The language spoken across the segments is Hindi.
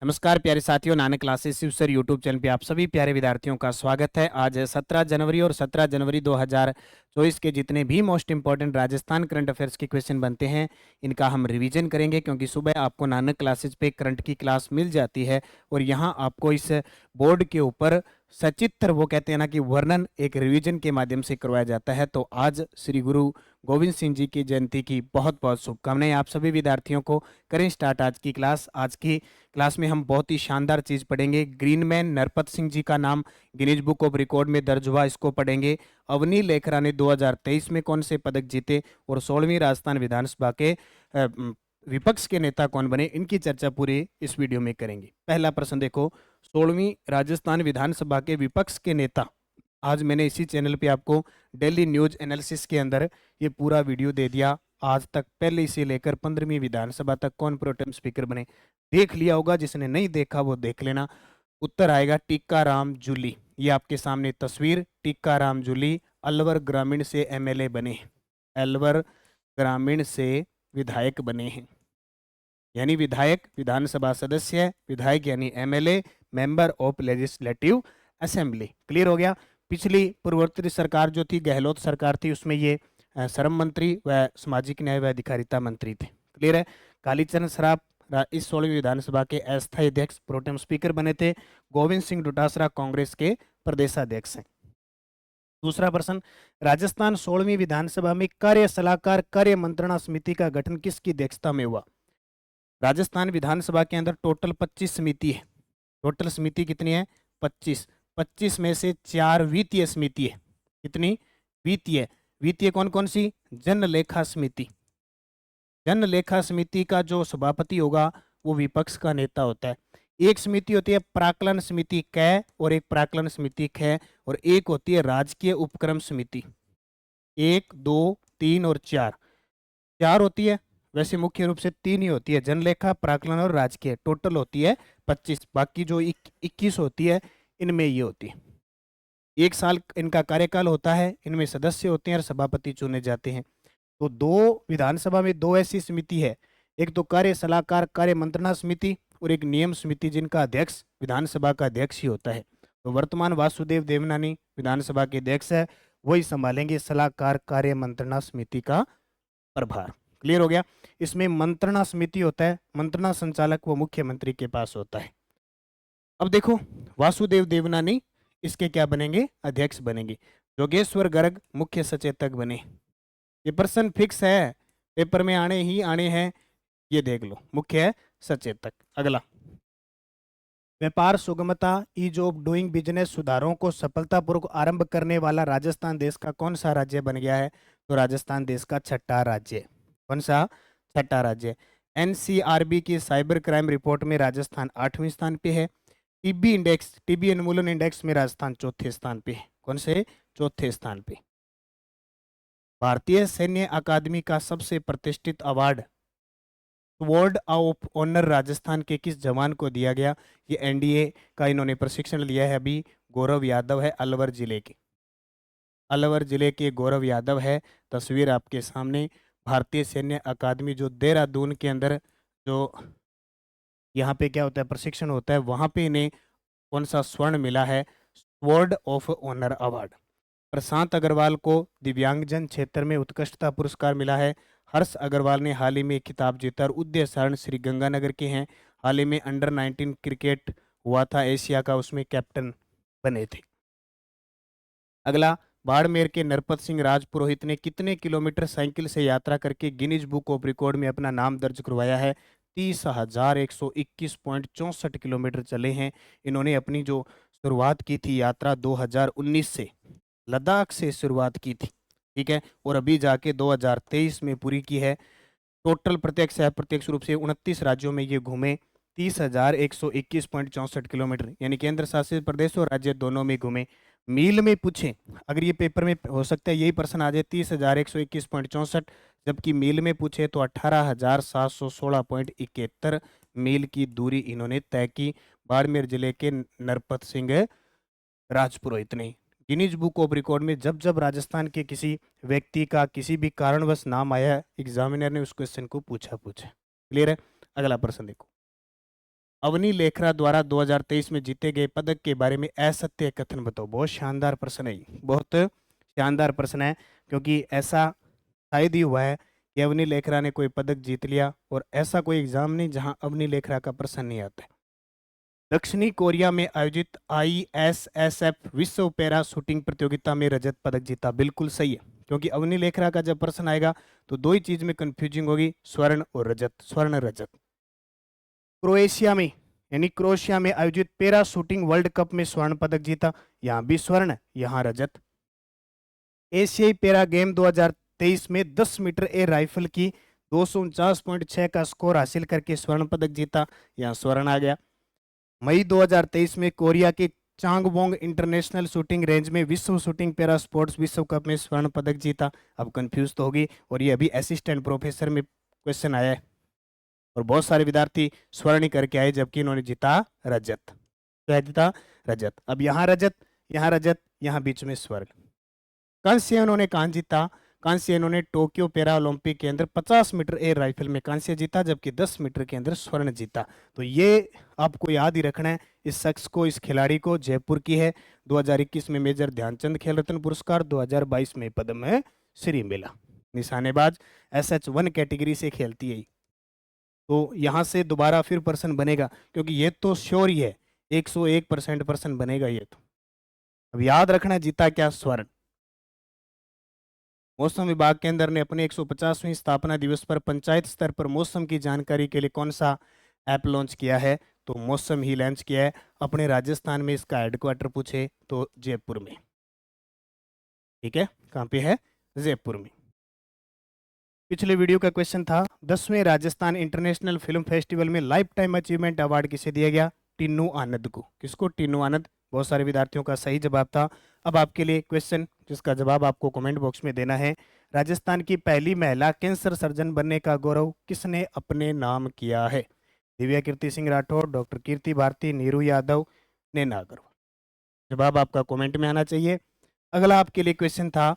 नमस्कार प्यारे साथियों, Nanak classes Shiv sir YouTube channel पे आप सभी प्यारे विद्यार्थियों का स्वागत है। आज 17 जनवरी और 17 जनवरी 2024 के जितने भी most important Rajasthan current affairs के क्वेश्चन बनते हैं, इनका हम रिवीजन करेंगे, क्योंकि सुबह आपको नानक क्लासेस पे करंट की क्लास मिल जाती है और यहाँ आपको इस बोर्ड के ऊपर सचित्र, वो कहते हैं ना कि वर्णन, एक रिवीजन के माध्यम से करवाया जाता है। तो आज श्री गुरु गोविंद सिंह जी की जयंती की बहुत बहुत शुभकामनाएं आप सभी विद्यार्थियों को। करें स्टार्ट आज की क्लास। आज की क्लास में हम बहुत ही शानदार चीज पढ़ेंगे। ग्रीनमैन नरपत सिंह जी का नाम गिनीज बुक ऑफ रिकॉर्ड में दर्ज हुआ, इसको पढ़ेंगे। अवनी लेखरा ने 2023 में कौन से पदक जीते और 16वीं राजस्थान विधानसभा के विपक्ष के नेता कौन बने, इनकी चर्चा पूरी इस वीडियो में करेंगे। पहला प्रश्न देखो, 16वीं राजस्थान विधानसभा के विपक्ष के नेता। आज मैंने इसी चैनल पे आपको डेली न्यूज एनालिसिस के अंदर ये पूरा वीडियो दे दिया। आज तक पहले से लेकर 15वीं विधानसभा तक कौन प्रोटेम स्पीकर बने देख लिया होगा, जिसने नहीं देखा वो देख लेना। उत्तर आएगा टीकाराम जूली। ये आपके सामने तस्वीर, टीकाराम जूली अलवर ग्रामीण से एमएलए बने हैं, अलवर ग्रामीण से विधायक बने हैं, यानी विधायक विधानसभा सदस्य, विधायक यानी MLA, member of legislative assembly. Clear हो गया। पिछली पूर्ववर्ती सरकार जो थी, गहलोत सरकार थी, उसमें ये श्रम मंत्री व सामाजिक न्याय व अधिकारिता मंत्री थे। क्लियर है। कालीचरण सराफ इस 16वीं विधानसभा के अस्थायी अध्यक्ष प्रोटेम स्पीकर बने थे। गोविंद सिंह डोटासरा कांग्रेस के प्रदेशाध्यक्ष हैं। दूसरा प्रश्न, राजस्थान 16वीं विधानसभा में कार्य सलाहकार कार्य मंत्रणा समिति का गठन किसकी अध्यक्षता में हुआ? राजस्थान विधानसभा के अंदर टोटल 25 समिति है। टोटल समिति कितनी है? 25। 25 में से 4 वित्तीय समिति है। कितनी? वित्तीय। वित्तीय कौन कौन सी? जन लेखा समिति। जन लेखा समिति का जो सभापति होगा वो विपक्ष का नेता होता है। एक समिति होती है प्राक्कलन समिति कै और एक प्राक्कलन समिति ख, और एक होती है राजकीय उपक्रम समिति। 1, 2, 3 और 4 चार होती है। वैसे मुख्य रूप से 3 ही होती है, जनलेखा, प्राक्कलन और राजकीय। टोटल होती है 25। बाकी जो 21 होती है, इनमें ये होती है। 1 साल इनका कार्यकाल होता है। इनमें सदस्य होते हैं और सभापति चुने जाते हैं। तो दो विधानसभा में 2 ऐसी समिति है, एक तो कार्य सलाहकार कार्य मंत्रणा समिति और एक नियम समिति, जिनका अध्यक्ष विधानसभा का अध्यक्ष ही होता है। तो वर्तमान वासुदेव देवनानी विधानसभा के अध्यक्ष है, वही संभालेंगे सलाहकार कार्य मंत्रणा समिति का प्रभार। क्लियर हो गया। इसमें मंत्रणा समिति होता है, मंत्रणा संचालक वो मुख्यमंत्री के पास होता है। अब देखो, वासुदेव देवनानी इसके क्या बनेंगे? अध्यक्ष बनेंगे। जोगेश्वर गर्ग मुख्य सचेतक बने। ये पर्सन फिक्स है, पेपर में आने ही आने हैं, ये देख लो, मुख्य सचेतक। अगला, व्यापार सुगमता ईज ऑफ डूइंग बिजनेस सुधारों को सफलतापूर्वक आरंभ करने वाला राजस्थान देश का कौन सा राज्य बन गया है? तो राजस्थान देश का 6ठा राज्य। कौन सा? 6ठा राज्य। एनसीआरबी की साइबर क्राइम रिपोर्ट में राजस्थान 8वें स्थान पे है। टीबी इंडेक्स, टीबी उन्मूलन इंडेक्स में राजस्थान 4थे स्थान पे है। कौन से? 4थे स्थान पे। भारतीय सैन्य अकादमी का सबसे प्रतिष्ठित award sword of honour Rajasthan के किस जवान को दिया गया? ये एनडीए का इन्होंने प्रशिक्षण लिया है अभी। गौरव यादव है, अलवर जिले के। अलवर जिले के गौरव यादव है। तस्वीर आपके सामने। भारतीय सैन्य अकादमी जो देहरादून के अंदर, जो यहाँ पे क्या होता है, प्रशिक्षण होता है, वहाँ पे इन्हें कौन सा स्वर्ण मिला है? Sword of honour award. Prashant Agarwal को दिव्यांगजन क्षेत्र में उत्कृष्टता पुरस्कार मिला है। हर्ष अग्रवाल ने हाल ही में खिताब जीता और उदयसरण श्री गंगानगर के हैं। हाल ही में अंडर 19 क्रिकेट हुआ था एशिया का, उसमें कैप्टन बने थे। अगला, बाड़मेर के नरपत सिंह राजपुरोहित ने कितने किलोमीटर साइकिल से यात्रा करके गिनीज बुक ऑफ रिकॉर्ड में अपना नाम दर्ज करवाया है? 30,121.64 किलोमीटर चले हैं। इन्होंने अपनी जो शुरुआत की थी यात्रा 2019 से, लद्दाख से शुरुआत की थी, ठीक है, और अभी जाके 2023 में पूरी की है। टोटल प्रत्यक्ष या अप्रत्यक्ष रूप से 29 राज्यों में ये घूमे। 30,121.64 किलोमीटर, यानी केंद्र शासित प्रदेश और राज्य दोनों में घूमे। मील में पूछे, अगर ये पेपर में हो सकता है यही प्रश्न आ जाए, 30,121.64, जबकि मील में पूछे तो 18,716.71 मील की दूरी इन्होंने तय की। बाड़मेर जिले के नरपत सिंह राजपुरोहित ने। गिनीज बुक ऑफ रिकॉर्ड में जब जब राजस्थान के किसी व्यक्ति का किसी भी कारणवश नाम आया, एग्जामिनर ने उस क्वेश्चन को पूछा। क्लियर है। अगला प्रश्न देखो, अवनी लेखरा द्वारा 2023 में जीते गए पदक के बारे में असत्य कथन बताओ। बहुत शानदार प्रश्न है ये, बहुत शानदार प्रश्न है, क्योंकि ऐसा शायद ही हुआ है कि अवनी लेखरा ने कोई पदक जीत लिया, और ऐसा कोई एग्जाम नहीं जहां अवनी लेखरा का प्रश्न नहीं आता है। दक्षिणी कोरिया में आयोजित ISSF विश्व पैरा शूटिंग प्रतियोगिता में रजत पदक जीता। बिल्कुल सही है, क्योंकि अवनी लेखरा का जब प्रश्न आएगा तो दो ही चीज में कंफ्यूजिंग होगी, स्वर्ण और रजत, स्वर्ण रजत। क्रोएशिया में यानी क्रोएशिया में आयोजित पैरा शूटिंग वर्ल्ड कप में स्वर्ण पदक जीता। यहाँ भी स्वर्ण, यहाँ रजत। एशियाई पैरा गेम 2023 में 10 मीटर एयर राइफल की 249.6 का स्कोर हासिल करके स्वर्ण पदक जीता। यहाँ स्वर्ण आ गया। मई 2023 में कोरिया के चांगवोंग इंटरनेशनल शूटिंग रेंज में विश्व शूटिंग पैरा स्पोर्ट्स विश्व कप में स्वर्ण पदक जीता। अब कंफ्यूज तो होगी, और ये अभी असिस्टेंट प्रोफेसर में क्वेश्चन आया है, और बहुत सारे विद्यार्थी स्वर्ण ही करके आए, जबकि इन्होंने जीता रजत। क्या जीता? रजत। अब यहाँ रजत, यहाँ रजत, यहाँ बीच में स्वर्ण। कांस्य इन्होंने कहाँ जीता? कांस्य इन्होंने टोक्यो पैरा ओलंपिक के अंदर 50 मीटर एयर राइफल में कांस्य जीता, जबकि 10 मीटर के अंदर स्वर्ण जीता। तो ये आपको याद ही रखना है। इस शख्स को, इस खिलाड़ी को, जयपुर की है। 2021 में मेजर ध्यानचंद खेल रत्न पुरस्कार, 2022 में पद्म श्री मिला। निशानेबाज SH1 कैटेगरी से खेलती है। तो यहाँ से दोबारा फिर प्रश्न बनेगा, क्योंकि ये तो श्योर ही है, 101% प्रश्न बनेगा ये तो। अब याद रखना, जीता क्या? स्वर्ण। मौसम विभाग केंद्र ने अपने 150वें स्थापना दिवस पर पंचायत स्तर पर मौसम की जानकारी के लिए कौन सा ऐप लॉन्च किया है? तो मौसम ही लॉन्च किया है। अपने राजस्थान में इसका हेडक्वार्टर पूछे तो जयपुर में। ठीक है, कहाँ पे है? जयपुर में। पिछले वीडियो का क्वेश्चन था, 10वें राजस्थान इंटरनेशनल फिल्म फेस्टिवल में लाइफ टाइम अचीवमेंट अवार्ड किसे दिया गया? टीनू आनंद को। किसको? टीनू आनंद। बहुत सारे विद्यार्थियों का सही जवाब था। अब आपके लिए क्वेश्चन, जिसका जवाब आपको कमेंट बॉक्स में देना है। राजस्थान की पहली महिला कैंसर सर्जन बनने का गौरव किसने अपने नाम किया है? दिव्या कीर्ति सिंह राठौर, डॉक्टर कीर्ति भारती, नीरू यादव, नैना अग्रवाल। जवाब आपका कमेंट में आना चाहिए। अगला आपके लिए क्वेश्चन था,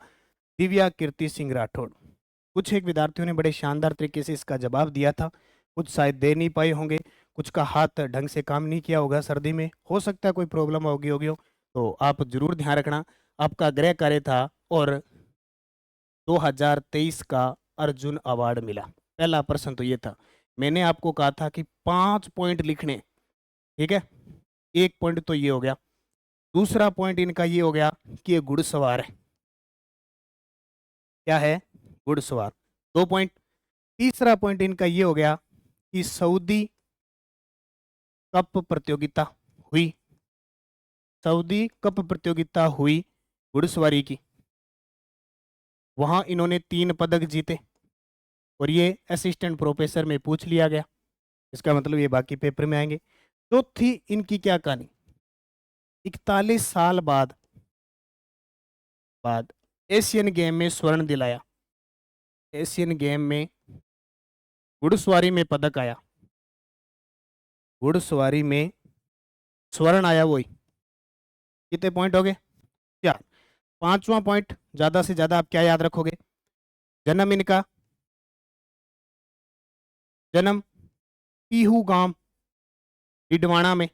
दिव्या कीर्ति सिंह राठौर। कुछ एक विद्यार्थियों ने बड़े शानदार तरीके से इसका जवाब दिया था, कुछ शायद दे नहीं पाए होंगे, कुछ का हाथ ढंग से काम नहीं किया होगा, सर्दी में हो सकता है कोई प्रॉब्लम होगी हो। तो आप जरूर ध्यान रखना। आपका गृह कार्य था, और 2023 का अर्जुन अवार्ड मिला। पहला प्रश्न तो ये था। मैंने आपको कहा था कि 5 पॉइंट लिखने, ठीक है। एक पॉइंट तो ये हो गया। दूसरा पॉइंट इनका ये हो गया कि ये घुड़सवार है। क्या है? घुड़सवार। 2 पॉइंट। तीसरा पॉइंट इनका ये हो गया कि सऊदी कप प्रतियोगिता हुई, सऊदी कप प्रतियोगिता हुई घुड़सवारी की, वहां इन्होंने 3 पदक जीते, और ये असिस्टेंट प्रोफेसर में पूछ लिया गया। इसका मतलब ये बाकी पेपर में आएंगे। चौथी इनकी क्या कहानी, 41 साल बाद एशियन गेम में स्वर्ण दिलाया। एशियन गेम में घुड़सवारी में पदक आया, घुड़सवारी में स्वर्ण आया। वही कितने पॉइंट हो गए? 4। 5वां पॉइंट, ज्यादा से ज्यादा आप क्या याद रखोगे? जन्म इनका, जन्म पीहू गांव डिडवाना में,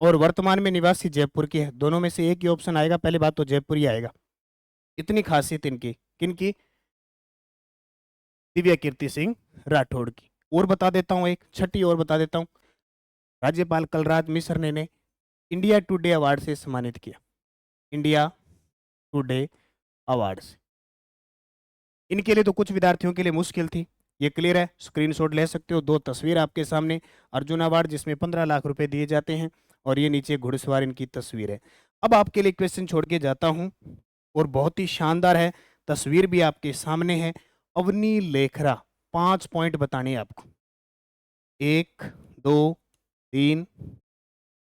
और वर्तमान में निवासी जयपुर की है। दोनों में से एक ही ऑप्शन आएगा, पहली बात तो जयपुर ही आएगा। इतनी खासियत इनकी, किनकी? दिव्या कीर्ति सिंह राठौड़ की। और बता देता हूं, एक छठी और बता देता हूं। राज्यपाल कलराज मिश्र ने इंडिया टुडे अवार्ड से सम्मानित किया। इंडिया टुडे अवार्ड से। इनके लिए तो कुछ विद्यार्थियों के लिए मुश्किल थी, ये क्लियर है। स्क्रीनशॉट ले सकते हो। 2 तस्वीर आपके सामने, अर्जुन अवार्ड जिसमें 15 लाख रुपए दिए जाते हैं, और ये नीचे घुड़सवार इनकी तस्वीर है। अब आपके लिए क्वेश्चन छोड़ के जाता हूं, और बहुत ही शानदार है, तस्वीर भी आपके सामने है। अवनी लेखरा, 5 पॉइंट बताने हैं आपको। 1 2 3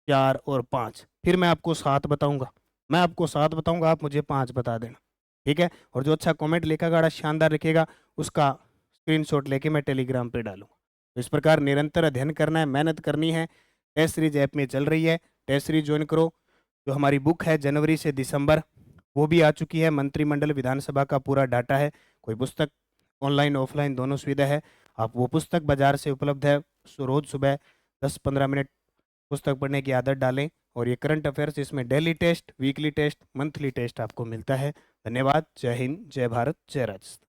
4 और 5। फिर मैं आपको 7 बताऊंगा, मैं आपको 7 बताऊंगा, आप मुझे 5 बता देना, ठीक है। और जो अच्छा कमेंट लिखेगा, शानदार लिखेगा, उसका स्क्रीनशॉट लेके मैं टेलीग्राम पे डालूंगा। तो इस प्रकार निरंतर अध्ययन करना है, मेहनत करनी है। टेस्ट सीरीज ऐप में चल रही है, टेस्ट सीरीज ज्वाइन करो। जो हमारी बुक है जनवरी से दिसंबर, वो भी आ चुकी है। मंत्रिमंडल विधानसभा का पूरा डाटा है। कोई पुस्तक ऑनलाइन ऑफलाइन दोनों सुविधा है। आप वो पुस्तक बाजार से उपलब्ध है, रोज सुबह 10-15 मिनट पुस्तक पढ़ने की आदत डालें। और ये करंट अफेयर्स, इसमें daily test, weekly test, monthly test आपको मिलता है। धन्यवाद। जय हिंद, जय भारत, जय राजस्थान।